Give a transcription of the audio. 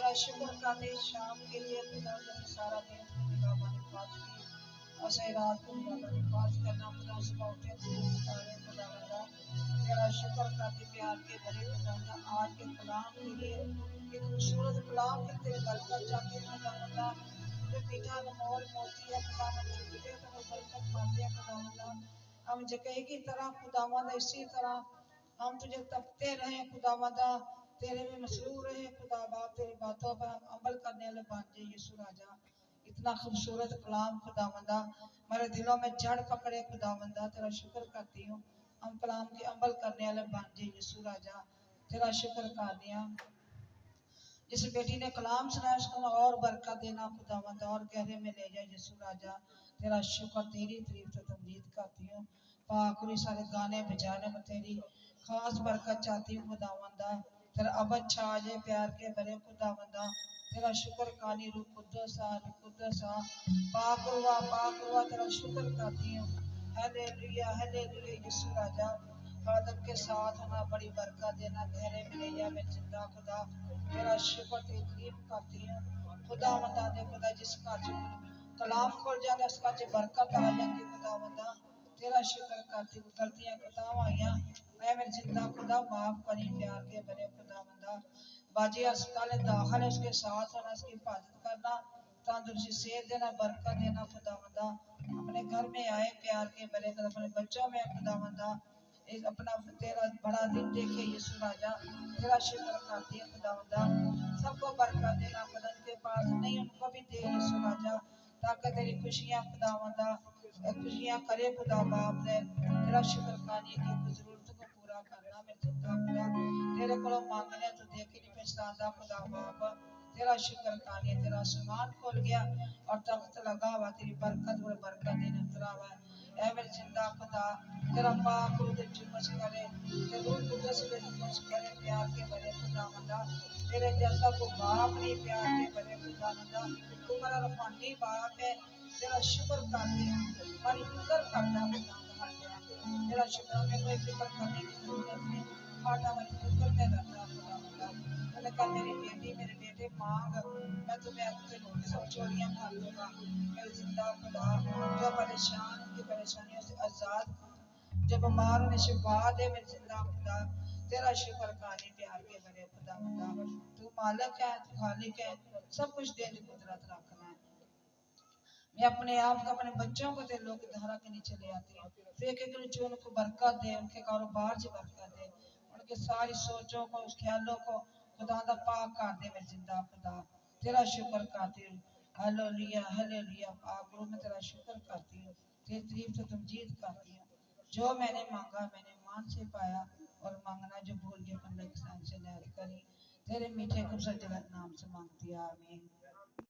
तेरा शुक्र करते शाम के लिए खुदा ने सारा दिन खुदा हमारे पास की और सही रात को खुदा हमारे पास करना खुदा सुबह उठे तारे खुदा बंदा तेरा शुक्र करते प्यार के भरे खुदा बंदा आज के कलाम के लिए एक खूबसूरत कलाम के तेरे बरकत चाहते हैं खुदा बंदा जो मीठा अनमोल मोती है खुदा हम चुपते तो वो बरकत पाते हैं खुदा बंदा हम जगह की तरह खुदा बंदा इसी तरह हम तुझे तपते रहे खुदा बंदा तेरे में मसरूर रहे खुदा बाप तेरी बातों पर हम अमल करने वाले बन जाए यीशु राजा इतना खूबसूरत कलाम खुदा बंदा मेरे दिलों में जड़ पकड़े खुदा बंदा तेरा शुक्र करती हूँ हम कलाम के अमल करने वाले बन जाए यीशु राजा तेरा शुक्र करने जिस बेटी ने कलाम सुनाया उसको और बरकत देना खुदा बंदा और गहरे में ले जाए यीशु राजा तेरा शुक्र तेरी तारीफ तो तमजीद करती हूँ पाकुरी सारे गाने बजाने में तेरी खास बरकत चाहती हूँ खुदा बंदा तेरा अब अच्छा आ जाए प्यार के भरे खुदा बंदा तेरा शुक्र कानी रूह कुद्दस पाक हुआ तेरा शुक्र करती हूँ हालेलुया यीशु राजा आदम के साथ होना बड़ी बरकत देना गहरे में ले जा मैं जिंदा खुदा तेरा शुक्र तेरी तारीफ करती हूँ खुदा बंदा दे खुदा जिस घर कलाम खोल जाता उस घर बरकत आ जाती खुदा बंदा तेरा शुक्र करती हूँ गलतियां खताएं आईया मैं मेरे जिंदा खुदा माफ करी प्यार के बने खुदा बंदा बाजी अस्पताल दाखिल है उसके साथ होना उसकी हिफाजत करना तंदुरुस्ती सेहत देना बरकत देना खुदा बंदा अपने घर में आए प्यार के बने खुदा अपने बच्चों में खुदा बंदा एक अपना तेरा बड़ा दिन देखे यीशु राजा तेरा शुक्र करती है खुदा बंदा सबको बरकत देना खुदा के पास नहीं उनको भी दे यीशु राजा ताकि तेरी खुशियां खुदा बंदा खुशियां करे खुदा बाप ने तेरा शुक्र करनी है कि जरूरत को पूरा करना मैं जिंदा खुदा तेरे को मांगने तो देख ही नहीं पछताता खुदा बाप तेरा शुक्र करनी है तेरा आसमान खोल गया और तख्त लगा हुआ तेरी बरकत और बरकत देने उतरा हुआ है मेरे जिंदा खुदा तेरा पाक रूह जुम्मस करे तेरे रूह कुद्दस के जुम्मस करे प्यार के भरे खुदा बंदा तेरे जैसा को बाप नहीं प्यार के भरे खुदा बंदा तू मेरा रूहानी बाप है तेरा शुक्र करती हूँ हमारी फिक्र करता खुदा तेरा शुक्र में कोई फिक्र करने की जरूरत नहीं खाटा हमारी फिक्र में रहता खुदा बंदा मैंने कहा मेरी बेटी मेरे बेटे मांग मैं तुम्हें सब चोरियां मार दूंगा मेरे जिंदा खुदा जो परेशान उनकी परेशानियों से आजाद जब बीमार उन्हें शिफा दे मेरे जिंदा खुदा तेरा शुक्र खाने प्यार के बने खुदा बंदा तू मालिक है तू खालिक है सब कुछ देने की कुदरत रखना है मैं अपने आप को अपने बच्चों को तेरे लोग धारा के नीचे ले आती हूँ तो एक एक जो उनको बरकत दे उनके कारोबार से बरकत दे उनके सारी सोचों को उस ख्यालों को खुदा दा पाक कर दे मेरे जिंदा खुदा तेरा शुक्र करती हूँ हालेलुया पाक रूह में तेरा शुक्र करती हूँ तेरी तारीफ से तमजीद करती हूँ जो मैंने मांगा मैंने मान से पाया और मांगना जो भूल गया बंदा किसान से नहर करी तेरे मीठे खूबसूरत नाम से मांगती आमीन।